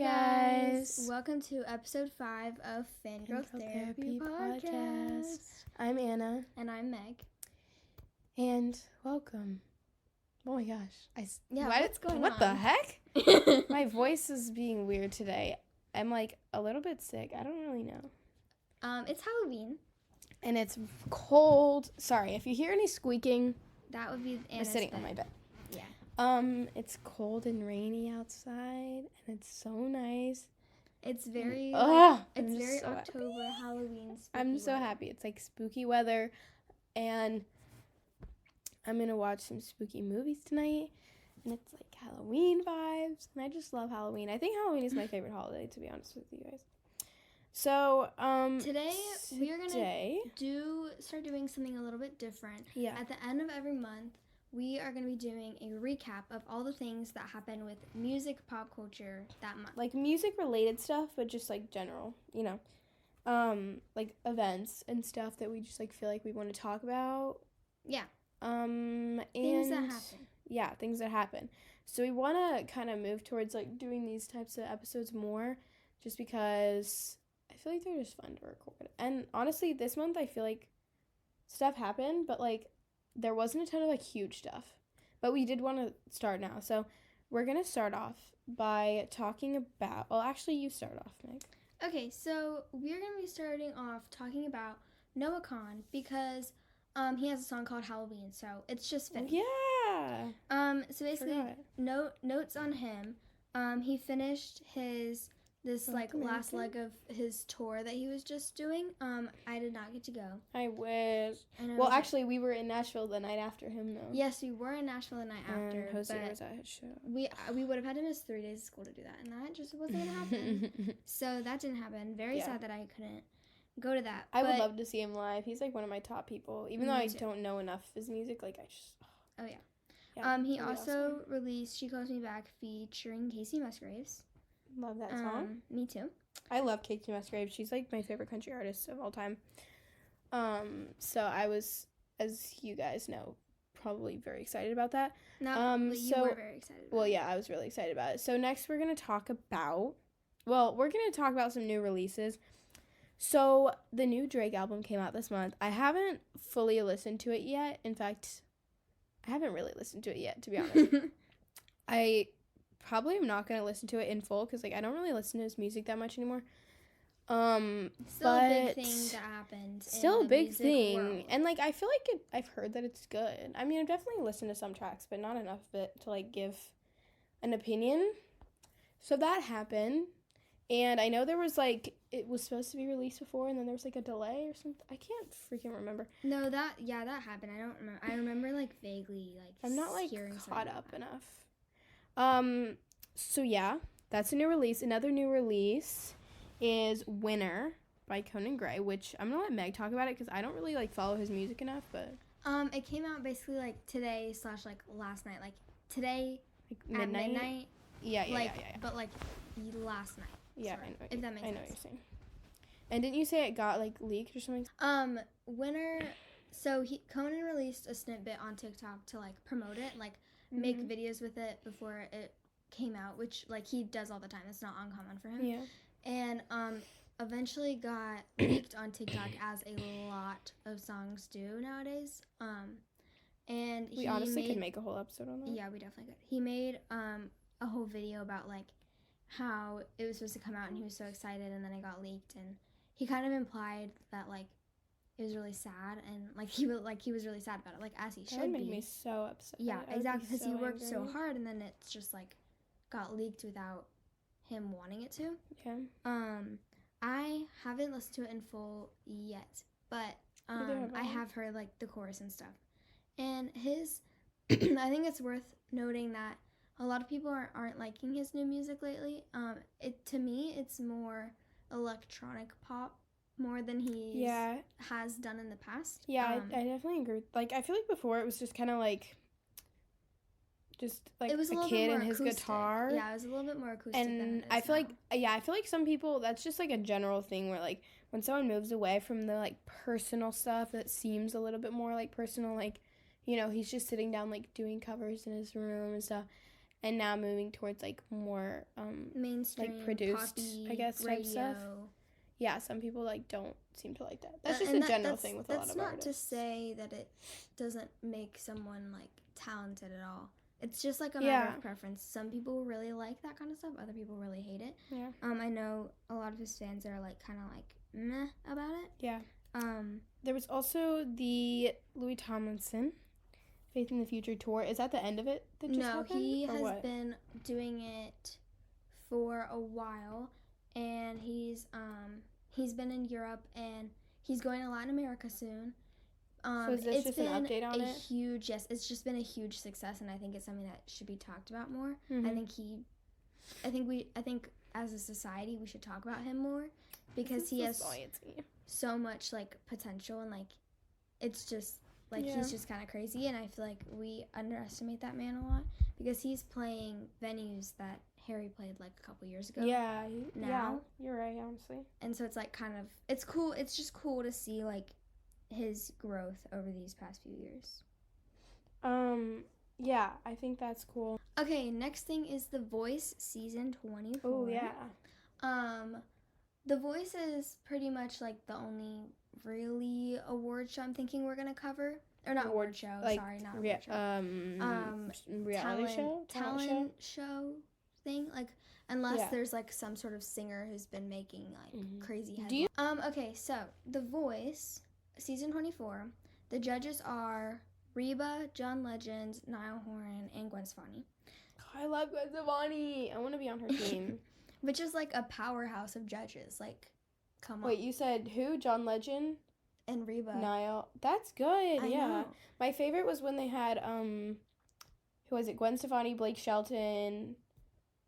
guys. Welcome to episode 5 of Fangirl Therapy Podcast. I'm Anna. And I'm Meg. And welcome. Oh my gosh. What's going on? What the heck? My voice is being weird today. I'm like a little bit sick. I don't really know. It's Halloween. And it's cold. Sorry, if you hear any squeaking, that would be Anna's I'm sitting bed. on my bed. Yeah. It's cold and rainy outside, and it's so nice. It's very it's very so October happy. Halloween spooky I'm so weather. happy. It's like spooky weather, and I'm gonna watch some spooky movies tonight, and it's like Halloween vibes, and I just love Halloween. I think Halloween is my favorite holiday, to be honest with you guys. So today we are gonna start doing something a little bit different. Yeah. At the end of every month, we are going to be doing a recap of all the things that happen with music, pop culture that month. Like music related stuff, but just like general, like events and stuff that we just like feel like we want to talk about. Yeah. Things that happen. Yeah, things that happen. So we want to kind of move towards like doing these types of episodes more, just because I feel like they're just fun to record. And honestly, this month I feel like stuff happened, but like there wasn't a ton of like huge stuff. But we did want to start now. So we're going to start off by talking about, well, actually you start off, Meg. Okay, so we're going to be starting off talking about Noah Kahan because he has a song called Halloween, so it's just finished. Yeah. So basically, notes on him. He finished this last leg of his tour that he was just doing. I did not get to go. I wish. Well, actually, we were in Nashville the night after him, though. Yes, we were in Nashville the night after. And Jose was at his show. We would have had to miss 3 days of school to do that, and that just wasn't going to happen. So that didn't happen. Very sad that I couldn't go to that. I would love to see him live. He's like one of my top people. Even though I don't know enough of his music, like I just... Oh, yeah. He also released She Calls Me Back featuring Casey Musgraves. Love that song. Me too. I love Casey Musgraves. She's like my favorite country artist of all time. So I was, as you guys know, probably very excited about that. You were very excited about it. Yeah, I was really excited about it. So next we're going to talk about some new releases. So the new Drake album came out this month. I haven't fully listened to it yet. In fact, I haven't really listened to it yet, to be honest. I probably am not going to listen to it in full because like I don't really listen to his music that much anymore. Still a big thing that happened. Still a big thing. World. And like I feel like I've heard that it's good. I mean, I've definitely listened to some tracks, but not enough of it to like give an opinion. So that happened. And I know there was like it was supposed to be released before and then there was like a delay or something. I can't freaking remember. No, that happened. I don't remember. I remember like vaguely like I'm not like hearing caught up enough. So yeah, that's a new release. Another new release is Winner by Conan Gray, which I'm gonna let Meg talk about it because I don't really like follow his music enough, but it came out basically like today / like last night, like today like at midnight. Yeah. But like last night. Yeah, sorry, I know. If that makes sense. I know what you're saying. And didn't you say it got like leaked or something? Winner. So Conan released a snippet on TikTok to like promote it, like make videos with it before it came out, which like he does all the time. It's not uncommon for him. Yeah. And eventually got leaked on TikTok as a lot of songs do nowadays. And we honestly could make a whole episode on that. Yeah, we definitely could. He made a whole video about like how it was supposed to come out and he was so excited and then it got leaked, and he kind of implied that like it was really sad and like he was really sad about it, like as he should be. That would make me so upset. Yeah, exactly, because he worked so hard and then it's just like got leaked without him wanting it to. Yeah. I haven't listened to it in full yet, but I have heard like the chorus and stuff. And his I think it's worth noting that a lot of people aren't liking his new music lately. To me it's more electronic pop more than he has done in the past. Yeah, I definitely agree. Like I feel like before it was just kind of like just like it was a kid and his acoustic. guitar. Yeah, it was a little bit more acoustic. And I feel like some people, that's just like a general thing where like when someone moves away from the like personal stuff that seems a little bit more like personal, like, you know, he's just sitting down like doing covers in his room and stuff. and now moving towards like more mainstream, like produced, poppy, I guess, radio. type stuff. Yeah, some people like don't seem to like that. That's just a general thing with a lot of artists. That's not to say that it doesn't make someone like talented at all. It's just like a matter of preference. Some people really like that kind of stuff. Other people really hate it. Yeah. I know a lot of his fans are like kind of like meh about it. Yeah. There was also the Louis Tomlinson Faith in the Future tour. Is that the end of it that just happened? No, he has been doing it for a while, and he's been in Europe, and he's going to Latin America soon. So is this just an update on it? Yes, it's just been a huge success, and I think it's something that should be talked about more. Mm-hmm. I think as a society we should talk about him more, because he has so much like potential, and like it's just like he's just kind of crazy, and I feel like we underestimate that man a lot, because he's playing venues that Harry played like a couple years ago. Yeah, you're right, honestly. And so it's like kind of, it's cool. It's just cool to see like his growth over these past few years. Yeah, I think that's cool. Okay, next thing is The Voice season 24. Oh, yeah. The Voice is pretty much like the only really award show I'm thinking we're gonna cover. Or not award show, like, sorry, not award show. Reality show? Talent show thing, like, unless there's like some sort of singer who's been making like crazy headlines. Okay, so The Voice season 24, the judges are Reba, John Legend, Niall Horan, and Gwen Stefani. I love Gwen Stefani. I want to be on her team. Which is like a powerhouse of judges. Like, come on. Wait, you said who? John Legend? And Reba. Niall. That's good. I know. My favorite was when they had who was it? Gwen Stefani, Blake Shelton.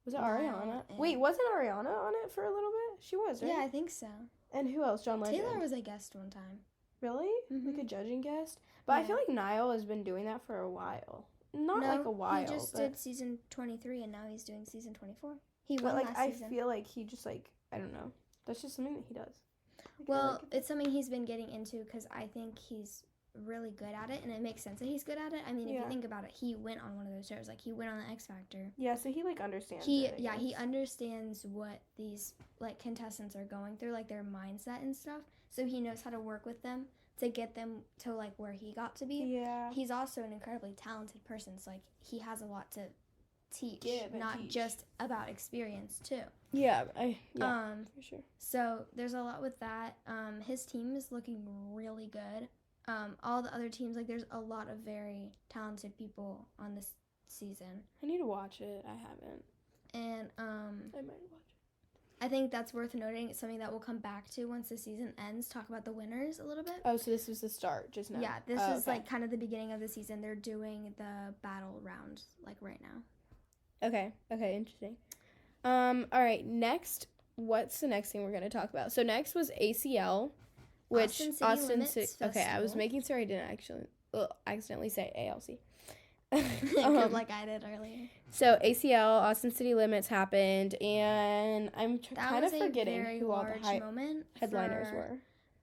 Was it Ariana? Wait, wasn't Ariana on it for a little bit? She was, right? Yeah, I think so. And who else? John Legend. Taylor was a guest one time. Really? Mm-hmm. Like a judging guest? But I feel like Niall has been doing that for a while. Not like a while. He just did season 23, and now he's doing season 24. He won like, last season. I feel like he just like, I don't know. That's just something that he does. Well, it's something he's been getting into, because I think he's really good at it, and it makes sense that he's good at it. I mean, if you think about it, he went on one of those shows. Like, he went on the X Factor. Yeah, so he like understands he understands what these like contestants are going through, like their mindset and stuff. So he knows how to work with them to get them to like where he got to be. Yeah. He's also an incredibly talented person, so like he has a lot to teach, not just about experience too. Yeah, for sure. So there's a lot with that. His team is looking really good. All the other teams, like there's a lot of very talented people on this season. I need to watch it. I haven't. And I might watch it. I think that's worth noting. It's something that we'll come back to once the season ends. Talk about the winners a little bit. Oh, so this was the start just now. Yeah, this is like kind of the beginning of the season. They're doing the battle round like right now. Okay, interesting. All right, next, what's the next thing we're going to talk about? So next was ACL, which Austin City Okay, I was making sure I didn't actually accidentally say ALC. Like I did earlier. So ACL, Austin City Limits happened, and I'm kind of forgetting who all the headliners were.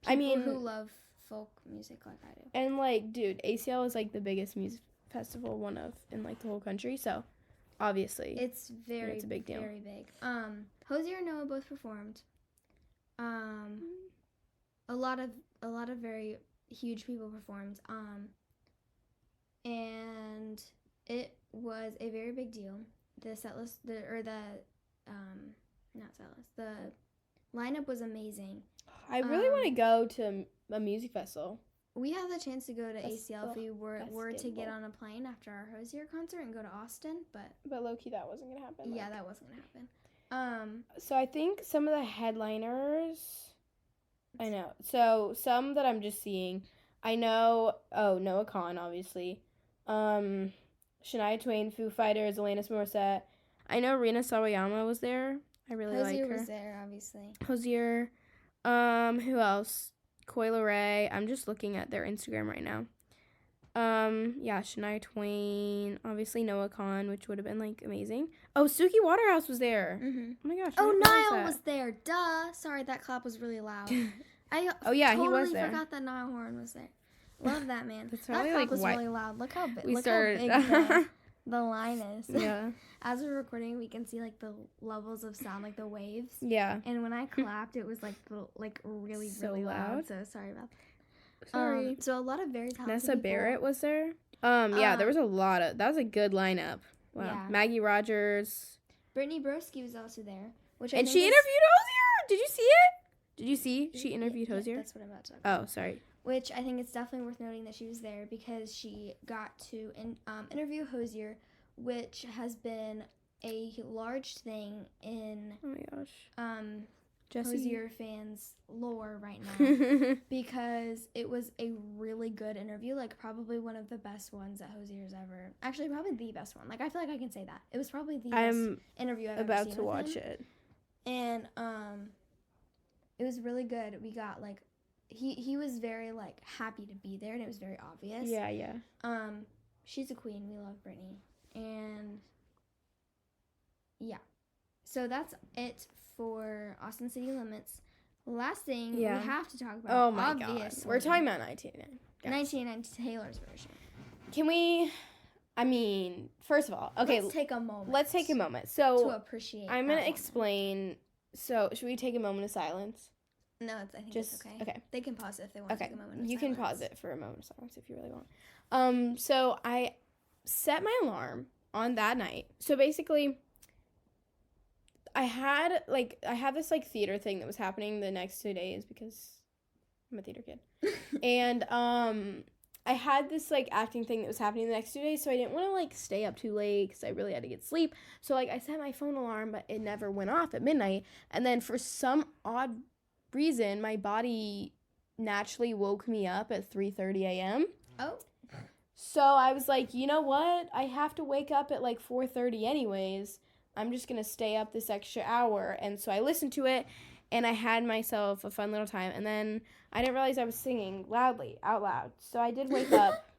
I mean, who love folk music like I do. And like, dude, ACL is like the biggest music festival in like the whole country, so obviously it's a big deal. Very big. Hosier and Noah both performed. A lot of very huge people performed. And it was a very big deal. The setlist, the lineup was amazing. I really want to go to a music festival. We had the chance to go to ACL if we were to get on a plane after our Hosier concert and go to Austin, but low-key that wasn't going to happen. Yeah, that wasn't going to happen. So I think some of the headliners, I know. So some that I'm just seeing, I know, Noah Kahan, obviously. Shania Twain, Foo Fighters, Alanis Morissette. I know Rina Sawayama was there. I really like her. Hosier was there, obviously. Hosier. Who else? Coil Ray. I'm just looking at their Instagram right now. Yeah, Shania Twain. Obviously Noah Kahan, which would have been like amazing. Oh, Suki Waterhouse was there. Mm-hmm. Oh my gosh. Oh, Niall was there. Duh. Sorry, that clap was really loud. He was there. Forgot that Niall Horan was there. Love that man. That's that clap like was really loud. Look how big. We Look started. how big the line is. Yeah. As we're recording, we can see like the levels of sound, like the waves. Yeah. And when I clapped, it was like really So really loud. loud. So sorry about that. Sorry. So a lot of very talented Nessa people. Barrett was there. Yeah, there was a lot of. That was a good lineup. Wow. Yeah. Maggie Rogers. Brittany Broski was also there, which And she interviewed Hosier. Did you see it? Did you see? She interviewed Hosier. Yeah, that's what I'm about to talk about. Oh, sorry. Which I think it's definitely worth noting that she was there because she got to interview Hosier, which has been a large thing in Oh my gosh. Hosier fans' lore right now because it was a really good interview, like probably one of the best ones that Hosier's ever. Actually, probably the best one. Like I feel like I can say that it was probably the best interview I've ever seen. I'm about to watch it, and it was really good. We got like he was very like happy to be there, and it was very obvious. Yeah. She's a queen. We love Brittany, and yeah. So that's it for Austin City Limits. Last thing we have to talk about. Oh my god, we're talking about 1989. 1989 Taylor's version. Can we? I mean, first of all, okay. Let's take a moment. So to appreciate. I'm gonna explain. So should we take a moment of silence? No, I think it's okay. Okay. They can pause it if they want to take a moment of silence. You can pause it for a moment of silence if you really want. So I set my alarm on that night. So basically, I had this like theater thing that was happening the next 2 days because I'm a theater kid. And I had this like acting thing that was happening the next 2 days, so I didn't want to like stay up too late because I really had to get sleep. So like I set my phone alarm, but it never went off at midnight. And then for some odd reason, my body naturally woke me up at 3:30 a.m. Oh. So I was like, you know what? I have to wake up at like 4:30 anyways. I'm just going to stay up this extra hour. And so I listened to it, and I had myself a fun little time. And then I didn't realize I was singing loudly, out loud. So I did wake up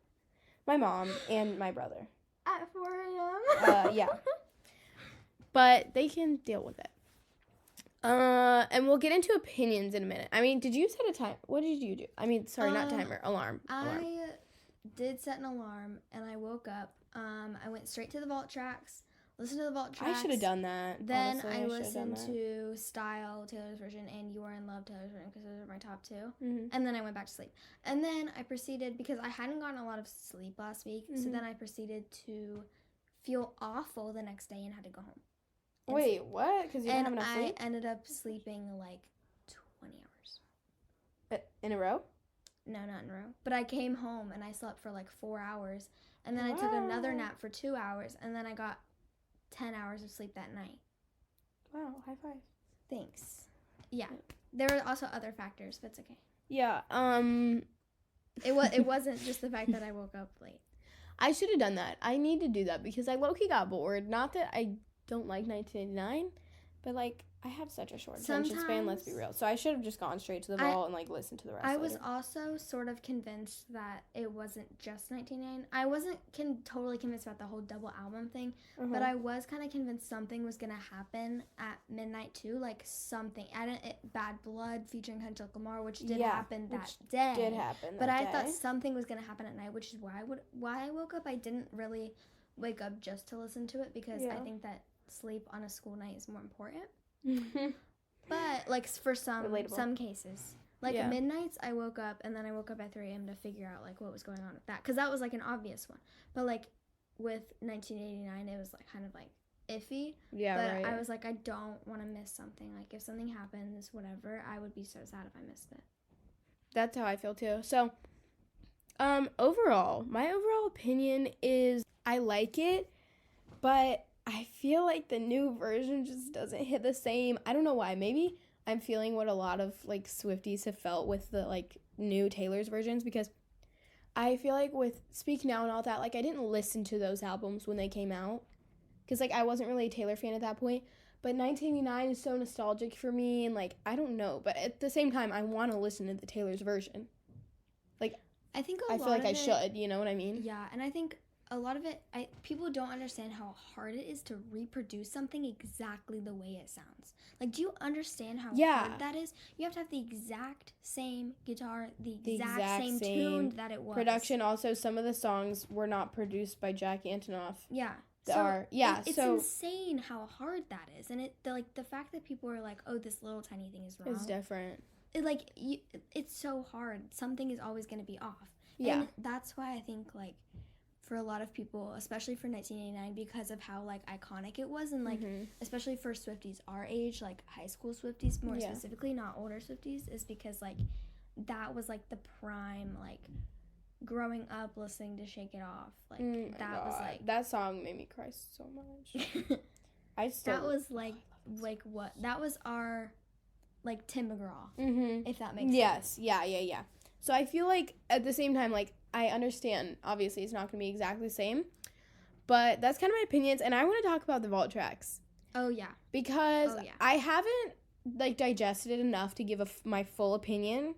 my mom and my brother. At 4 a.m.? Yeah. But they can deal with it. And we'll get into opinions in a minute. I mean, did you set a time? What did you do? I mean, sorry, not timer, alarm. I did set an alarm, and I woke up. I went straight to the vault tracks, listened to the vault tracks. I should have done that. Then honestly, I listened to Style, Taylor's version, and You Are in Love, Taylor's version, because those are my top two. Mm-hmm. And then I went back to sleep. And then I proceeded, because I hadn't gotten a lot of sleep last week, so then I proceeded to feel awful the next day and had to go home. Wait, what? Because you didn't have enough sleep? And I ended up sleeping like 20 hours. In a row? No, not in a row. But I came home and I slept for like 4 hours. And then I took another nap for 2 hours. And then I got 10 hours of sleep that night. Wow, high five. Thanks. Yeah. There were also other factors, but it's okay. Yeah, It wasn't just the fact that I woke up late. I should have done that. I need to do that because I low-key got bored. Not that I don't like 1989, but like I have such a short attention span, let's be real. So I should have just gone straight to the vault and like listened to the rest. I was also sort of convinced that it wasn't just 1989. I wasn't totally convinced about the whole double album thing, but I was kind of convinced something was gonna happen at midnight too, like something. Bad Blood featuring Kendrick Lamar, which did happen that day. Did happen, but I thought something was gonna happen at night, which is why I woke up. I didn't really wake up just to listen to it because I think that sleep on a school night is more important. But like for some cases, like at midnights I woke up and then I woke up at 3 a.m. to figure out like what was going on with that, because that was like an obvious one. But like with 1989 it was like kind of like iffy. But I was like, I don't want to miss something. Like if something happens, whatever, I would be so sad if I missed it. That's how I feel too. So my overall opinion is I like it, but I feel like the new version just doesn't hit the same. I don't know why. Maybe I'm feeling what a lot of like Swifties have felt with the like new Taylor's versions, because I feel like with Speak Now and all that, like I didn't listen to those albums when they came out because like I wasn't really a Taylor fan at that point. But 1989 is so nostalgic for me, and like I don't know, but at the same time I want to listen to the Taylor's version. Like I feel like I should, you know what I mean? Yeah, and I think a lot of it, people don't understand how hard it is to reproduce something exactly the way it sounds. Like, do you understand how hard that is? You have to have the exact same guitar, the exact same tune that it was. Production. Also, some of the songs were not produced by Jack Antonoff. Yeah. It's insane how hard that is, and the fact that people are like, "Oh, this little tiny thing is wrong." It's different. It's so hard. Something is always going to be off. Yeah. And that's why I think like for a lot of people, especially for 1989, because of how like iconic it was, and like especially for Swifties our age, like high school Swifties more specifically, not older Swifties, is because like that was like the prime like growing up listening to Shake It Off. Like was like that song made me cry so much. That was like what that was our like Tim McGraw, if that makes sense. Yeah. So I feel like at the same time, like I understand obviously it's not gonna be exactly the same, but that's kind of my opinions, and I want to talk about the vault tracks. Oh yeah, because I haven't like digested it enough to give my full opinion.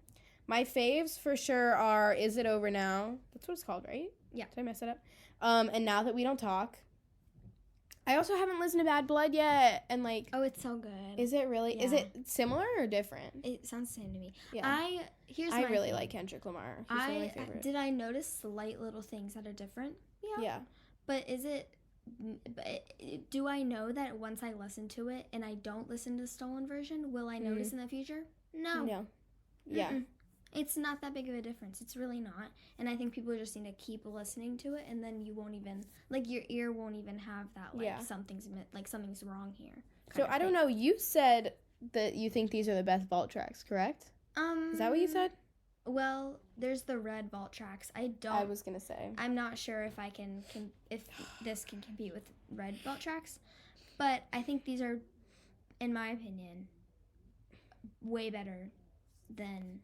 My faves for sure are Is It Over Now? That's what it's called, right? Yeah. Did I mess it up? And Now That We Don't Talk. I also haven't listened to Bad Blood yet. And like, oh, it's so good. Is it really? Yeah. Is it similar or different? It sounds the same to me. Yeah. I really like Kendrick Lamar. He's one of my favorites. Did I notice slight little things that are different? Yeah. But do I know that once I listen to it and I don't listen to the stolen version, will I notice in the future? No. Yeah. It's not that big of a difference. It's really not. And I think people just need to keep listening to it, and then you won't even, like, your ear won't even have that, like, something's wrong here. So, I don't know. You said that you think these are the best vault tracks, correct? Is that what you said? Well, there's the red vault tracks. I was going to say. I'm not sure if if this can compete with red vault tracks, but I think these are, in my opinion, way better than...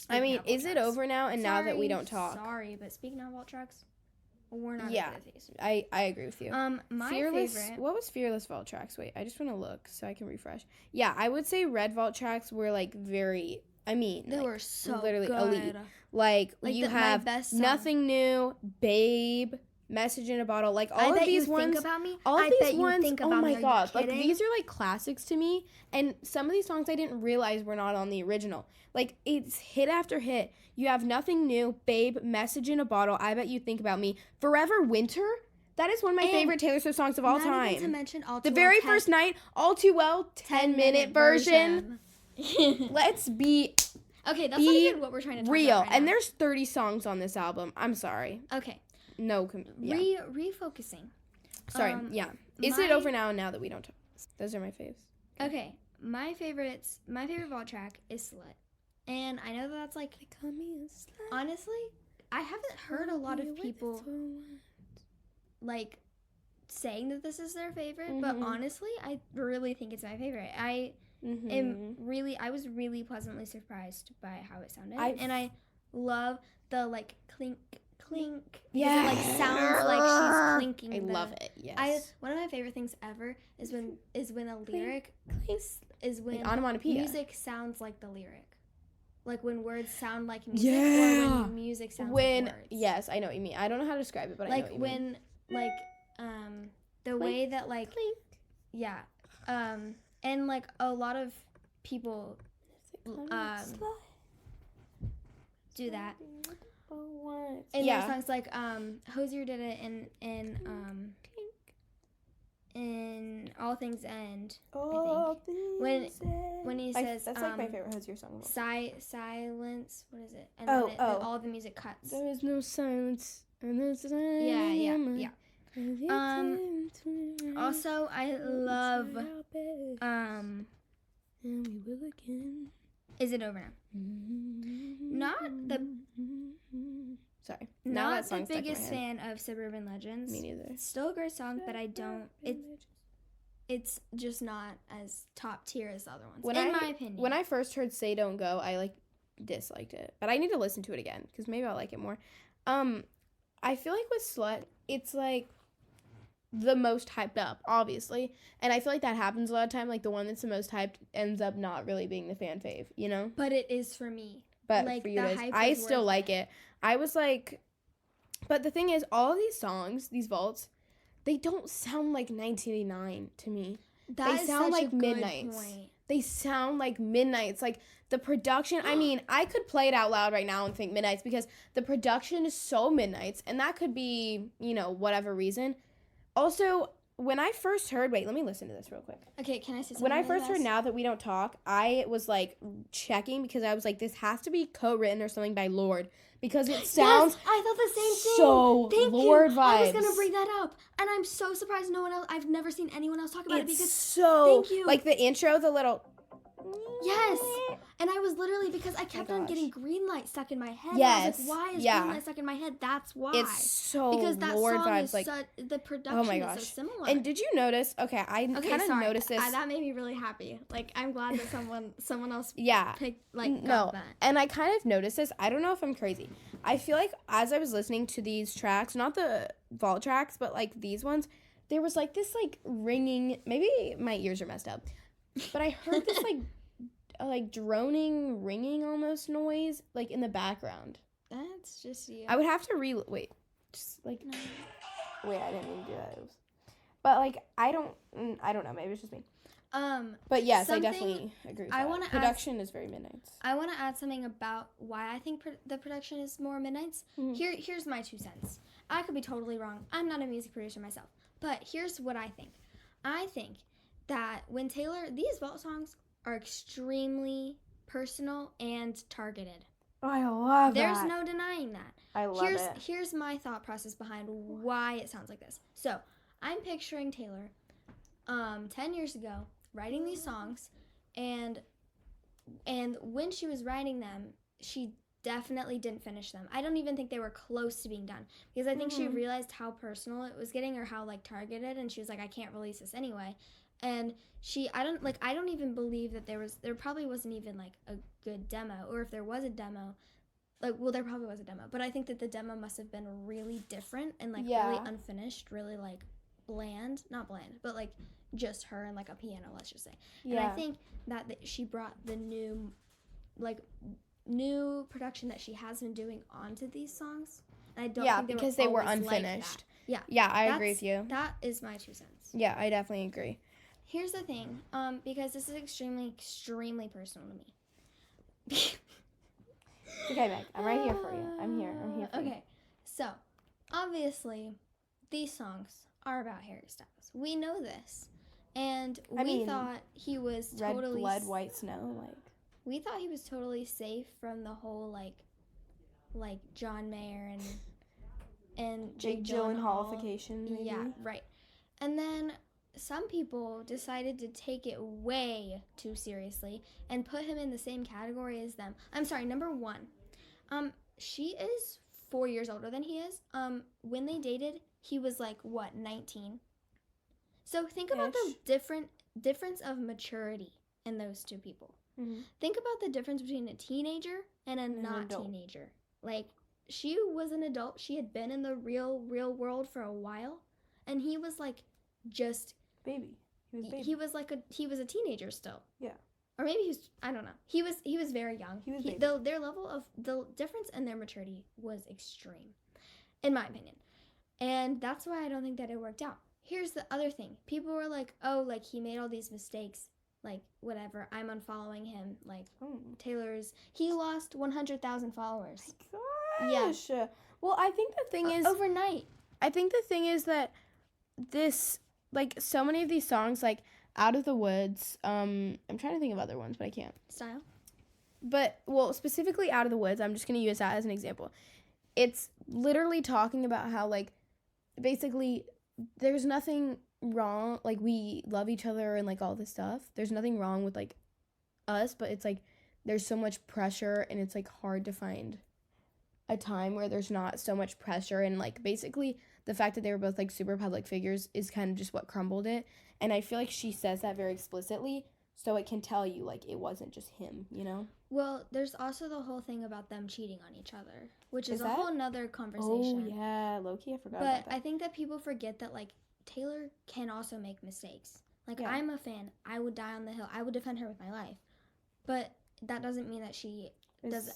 Is it over now and now that we don't talk? Sorry, but speaking of vault tracks, we're not as good as these. I agree with you. My Fearless, favorite. What was Fearless vault tracks? Wait, I just want to look so I can refresh. Yeah, I would say red vault tracks were like very. They were so literally good. Elite. Like you have Nothing New, Babe, Message in a Bottle, like all of these ones. Think about me. All of these ones. Think about oh my me. god! Like these are like classics to me, and some of these songs I didn't realize were not on the original. Like it's hit after hit. You have Nothing New, Babe, Message in a Bottle, I Bet You Think About Me, Forever Winter. That is one of my favorite Taylor Swift songs of all time. Not even to mention the very first night, All Too Well, 10-minute version. Let's be. Okay, that's not even what we're trying to talk real. About right and now. There's 30 songs on this album. I'm sorry. Okay. No. Refocusing. Sorry. Is It Over Now and Now That We Don't Talk? Those are my faves. Okay. My favorite vault track is Slut. And I know that's like, honestly, I haven't heard a lot of people like saying that this is their favorite, but honestly, I really think it's my favorite. I was really pleasantly surprised by how it sounded, and I love the like clink clink. Yeah, it like sounds like she's clinking. I love it. Yes. One of my favorite things ever is when a lyric is when like onomatopoeia. Music sounds like the lyric. Like when words sound like music, or when music sounds like words. Yes, I know what you mean. I don't know how to describe it, but like I know what you mean. Like the way that like and like a lot of people do that. And there's songs like Hosier did it in All Things End. I think when he says that's like my favorite Hosier song. Silence. What is it? And then all the music cuts. There is no silence. And there's yeah. Also, I love and we will again. Is It Over Now? Not the biggest fan of Suburban Legends. Me neither. It's still a great song, but I don't. It's just not as top tier as the other ones, in my opinion. When I first heard Say Don't Go, I like disliked it, but I need to listen to it again because maybe I'll like it more. I feel like with Slut, it's like the most hyped up, obviously, and I feel like that happens a lot of time. Like the one that's the most hyped ends up not really being the fan fave, you know. But it is for me. But like, for you, I still like it. I was like, But the thing is, all of these songs, these vaults, they don't sound like 1989 to me. They sound like Midnights. They sound like Midnights. Like the production, I mean, I could play it out loud right now and think Midnights because the production is so Midnights, and that could be, whatever reason. Also, when I first heard, wait, let me listen to this real quick. Okay, can I say something? When I first heard Now That We Don't Talk, I was like checking because I was like, this has to be co-written or something by Lorde because it sounds. Yes, I thought the same thing. So Thank Lorde you. vibes. I was gonna bring that up, and I'm so surprised no one else. I've never seen anyone else talk about it because. So. Thank you. Like the intro, the little. Yes. And I was literally, because I kept on getting green light stuck in my head. Yes. I was like, why is green light stuck in my head? That's why. It's so because that Lorde song vibes. is Like, the production is so similar. And did you notice? Okay, I kind of noticed this. That made me really happy. Like, I'm glad that someone else picked, got that. And I kind of noticed this. I don't know if I'm crazy. I feel like as I was listening to these tracks, not the vault tracks, but like these ones, there was like this like ringing. Maybe my ears are messed up, but I heard this like droning, ringing almost noise like in the background. That's just you. I would have to wait. Just like no. Wait, I didn't mean to do that. But like I don't know. Maybe it's just me. But yes, I definitely agree with that. Production is very Midnights. I want to add something about why I think the production is more Midnights. Mm-hmm. Here's my 2 cents. I could be totally wrong. I'm not a music producer myself. But here's what I think. I think that when these vault songs are extremely personal and targeted. Oh, I love that. There's no denying that. I love it. Here's my thought process behind why it sounds like this. So, I'm picturing Taylor 10 years ago writing these songs, and when she was writing them, she definitely didn't finish them. I don't even think they were close to being done because I think she realized how personal it was getting or how like targeted, and she was like, I can't release this anyway. And I don't even believe that there probably wasn't even like a good demo, or if there was a demo, there probably was a demo, but I think that the demo must have been really different and like really unfinished, really like not bland, but like just her and like a piano, let's just say. Yeah. And I think that she brought the new production that she has been doing onto these songs. And I don't think because they were unfinished. Like yeah, I agree with you. That is my 2 cents. Yeah, I definitely agree. Here's the thing, because this is extremely, extremely personal to me. Okay, Meg, I'm right here for you. I'm here for you. Okay, so, obviously, these songs are about Harry Styles. We know this. And we thought he was totally... Red blood, white snow, like... We thought he was totally safe from the whole, like John Mayer and Jake Gyllenhaalification, maybe? Yeah, right. And then some people decided to take it way too seriously and put him in the same category as them. I'm sorry, number 1. She is 4 years older than he is. When they dated, he was 19? So think about the difference of maturity in those two people. Mm-hmm. Think about the difference between a teenager and a not teenager. Like, she was an adult. She had been in the real world for a while, and he was just baby. He was baby. He was a teenager still. Yeah. Or maybe I don't know. He was very young. He was baby. Their level of the difference in their maturity was extreme, in my opinion, and that's why I don't think that it worked out. Here's the other thing. People were like, oh, he made all these mistakes. Whatever, I'm unfollowing him. He lost 100,000 followers. Oh my gosh. Yeah. Well, I think the thing is... Overnight. I think the thing is that this, so many of these songs, Out of the Woods, I'm trying to think of other ones, but I can't. Style? But, well, specifically Out of the Woods, I'm just going to use that as an example. It's literally talking about how, basically, there's nothing wrong, we love each other and all this stuff. There's nothing wrong with us, but it's there's so much pressure, and it's hard to find a time where there's not so much pressure, and basically the fact that they were both super public figures is kind of just what crumbled it. And I feel she says that very explicitly, so it can tell you it wasn't just him, Well, there's also the whole thing about them cheating on each other, which is a whole nother conversation. Oh yeah, low-key, I forgot about that. But I think that people forget that Taylor can also make mistakes. Yeah. I'm a fan. I would die on the hill. I would defend her with my life. But that doesn't mean that she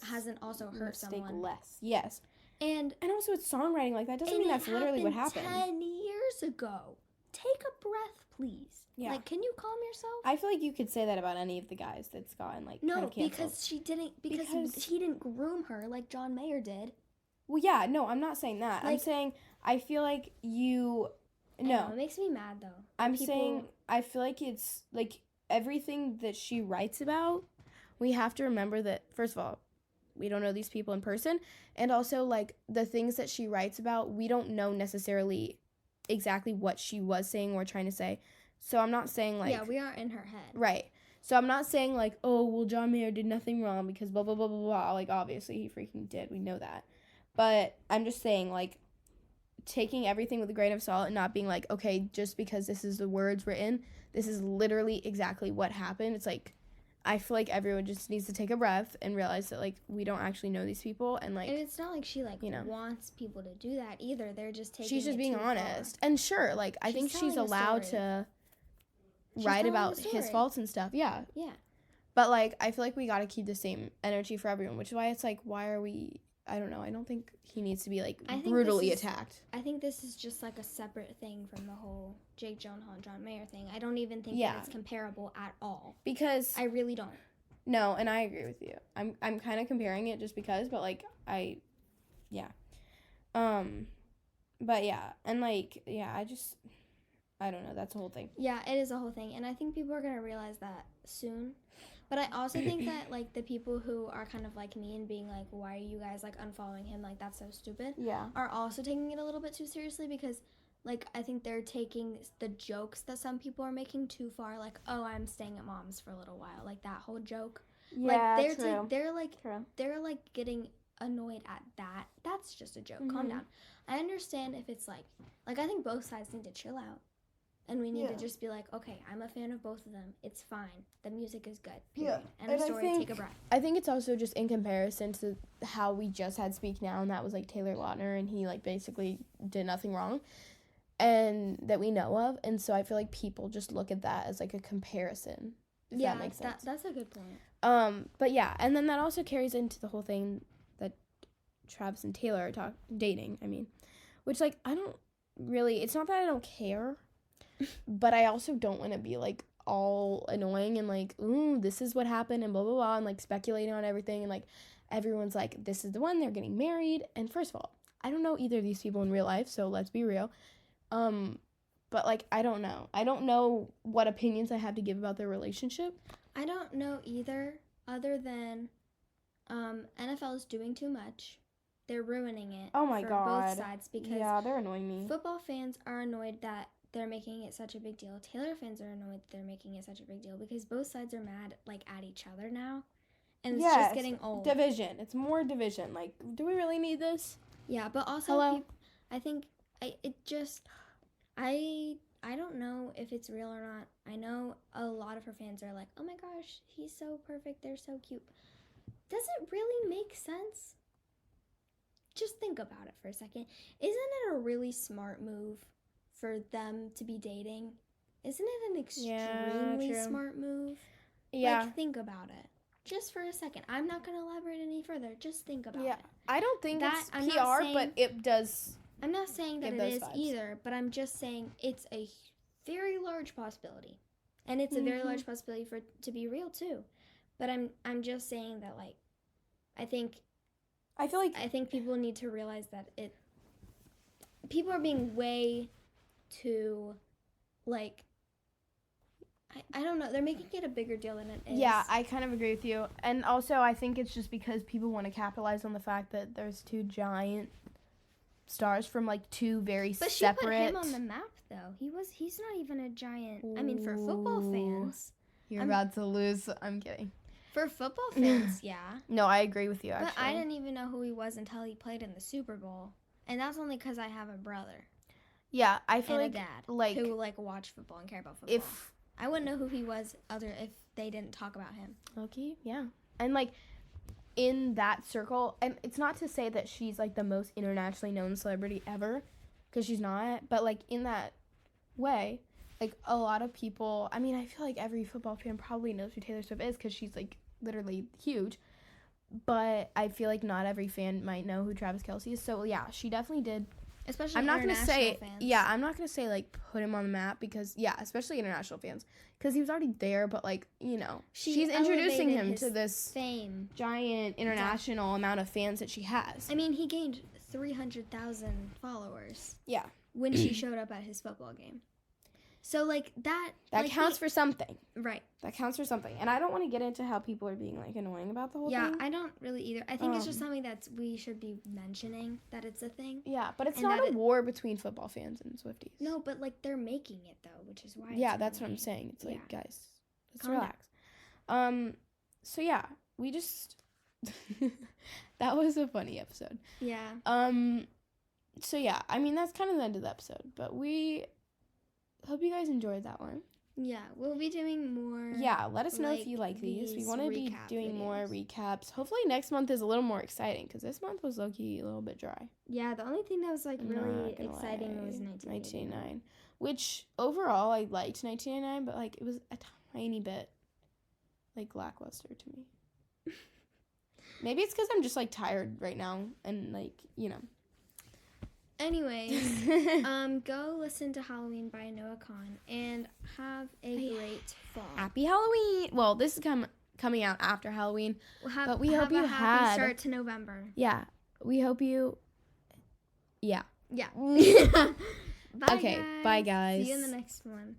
hasn't also hurt someone. Less. Yes. And also it's songwriting. Like, that doesn't mean that's literally what happened. 10 years ago. Take a breath, please. Yeah. Like, can you calm yourself? I feel like you could say that about any of the guys that's gotten, like, kind of canceled. Because he didn't groom her like John Mayer did. Well, yeah, no, I'm not saying that. Like, I'm saying I feel like you... No. It makes me mad, though. I'm saying I feel like it's, like, everything that she writes about, we have to remember that, first of all, we don't know these people in person, and also, like, the things that she writes about, we don't know necessarily exactly what she was saying or trying to say. So I'm not saying, like... Yeah, we are in her head. Right. So I'm not saying, like, oh, well, John Mayer did nothing wrong because blah, blah, blah, blah, blah. Like, obviously, he freaking did. We know that. But I'm just saying, like, taking everything with a grain of salt and not being like, okay, just because this is the words written, this is literally exactly what happened. It's like, I feel like everyone just needs to take a breath and realize that, like, we don't actually know these people. And, like... And it's not like she, like, wants people to do that either. They're just taking She's just being honest. Far. And sure, like, I think she's allowed to write about his faults and stuff. Yeah. Yeah. But, like, I feel like we got to keep the same energy for everyone, which is why it's like, why are we... I don't know. I don't think he needs to be, like, brutally attacked. I think this is just, like, a separate thing from the whole Jake Gyllenhaal and John Mayer thing. I don't even think that it's comparable at all. Because... I really don't. No, and I agree with you. I'm kind of comparing it just because, but, like, yeah. But, yeah. And, like, yeah, I don't know. That's the whole thing. Yeah, it is a whole thing. And I think people are going to realize that soon. But I also think that, like, the people who are kind of like me and being like, why are you guys, like, unfollowing him? Like, that's so stupid. Yeah. Are also taking it a little bit too seriously because, like, I think they're taking the jokes that some people are making too far. Like, oh, I'm staying at mom's for a little while. Like, that whole joke. Yeah, like, true. They're, like, getting annoyed at that. That's just a joke. Mm-hmm. Calm down. I understand if it's, like, I think both sides need to chill out. And we need to just be like, okay, I'm a fan of both of them. It's fine. The music is good. Period. Yeah. End of story. Take a breath. I think it's also just in comparison to how we just had Speak Now, and that was, like, Taylor Lautner, and he, like, basically did nothing wrong, and that we know of. And so I feel like people just look at that as, like, a comparison, if that makes sense. That's a good point. But yeah, and then that also carries into the whole thing that Travis and Taylor are dating, which, like, I don't really, it's not that I don't care, but I also don't want to be, like, all annoying and, like, ooh, this is what happened and blah, blah, blah, and, like, speculating on everything, and, like, everyone's like, this is the one, they're getting married. And first of all, I don't know either of these people in real life, so let's be real. But, like, I don't know. I don't know what opinions I have to give about their relationship. I don't know either, other than NFL is doing too much. They're ruining it for both sides because they're annoying me. Football fans are annoyed that they're making it such a big deal. Taylor fans are annoyed that they're making it such a big deal because both sides are mad, like, at each other now. And it's just getting old. Division. It's more division. Like, do we really need this? Yeah, but also I think I don't know if it's real or not. I know a lot of her fans are like, oh my gosh, he's so perfect, they're so cute. Does it really make sense? Just think about it for a second. Isn't it a really smart move for them to be dating? Isn't it an extremely smart move? Yeah. Like, think about it. Just for a second. I'm not going to elaborate any further. Just think about it. I don't think it's PR, but it does. I'm not saying that it is either, but I'm just saying it's a very large possibility. And it's a very large possibility for it to be real too. But I'm just saying that, like, I think people need to realize that people are being way too, like, I don't know. They're making it a bigger deal than it is. Yeah, I kind of agree with you. And also, I think it's just because people want to capitalize on the fact that there's two giant stars from, like, two very separate... But she put him on the map, though. He's not even a giant... I mean, for football fans... You're about to lose. I'm kidding. For football fans, yeah. No, I agree with you, actually. But I didn't even know who he was until he played in the Super Bowl. And that's only because I have a brother. Yeah, I feel and a dad who, like, watch football and care about football. I wouldn't know who he was if they didn't talk about him. Okay, yeah. And, like, in that circle, and it's not to say that she's, like, the most internationally known celebrity ever, because she's not, but, like, in that way, like, a lot of people, I mean, I feel like every football fan probably knows who Taylor Swift is, because she's, like, literally huge, but I feel like not every fan might know who Travis Kelce is. So yeah, she definitely did. Especially I'm not gonna say fans. Yeah, I'm not gonna say like put him on the map because especially international fans because he was already there. But like she's introducing him to this fame, giant international amount of fans that she has. I mean, he gained 300,000 followers. Yeah, when she showed up at his football game. So, like, that counts for something. Right. That counts for something. And I don't want to get into how people are being, like, annoying about the whole thing. Yeah, I don't really either. I think it's just something that we should be mentioning, that it's a thing. Yeah, but it's not a war between football fans and Swifties. No, but, like, they're making it, though, which is why that's what I'm saying. It's like, guys, let's relax. So, yeah, we just... that was a funny episode. Yeah. So, yeah, I mean, that's kind of the end of the episode. But we... hope you guys enjoyed that one. Yeah, we'll be doing more. Yeah, let us know if you like these. We want to be doing more recaps. Hopefully next month is a little more exciting because this month was low-key a little bit dry. Yeah, the only thing that was like really exciting was 1989, which overall I liked 1989, but like it was a tiny bit like lackluster to me. Maybe it's because I'm just like tired right now and like Anyways, go listen to Halloween by Noah Kahn and have a great fall. Happy Halloween! Well, this is coming out after Halloween, but we hope you had a happy start to November. Yeah, we hope you. Yeah. Yeah. Bye, okay. Guys. Bye, guys. See you in the next one.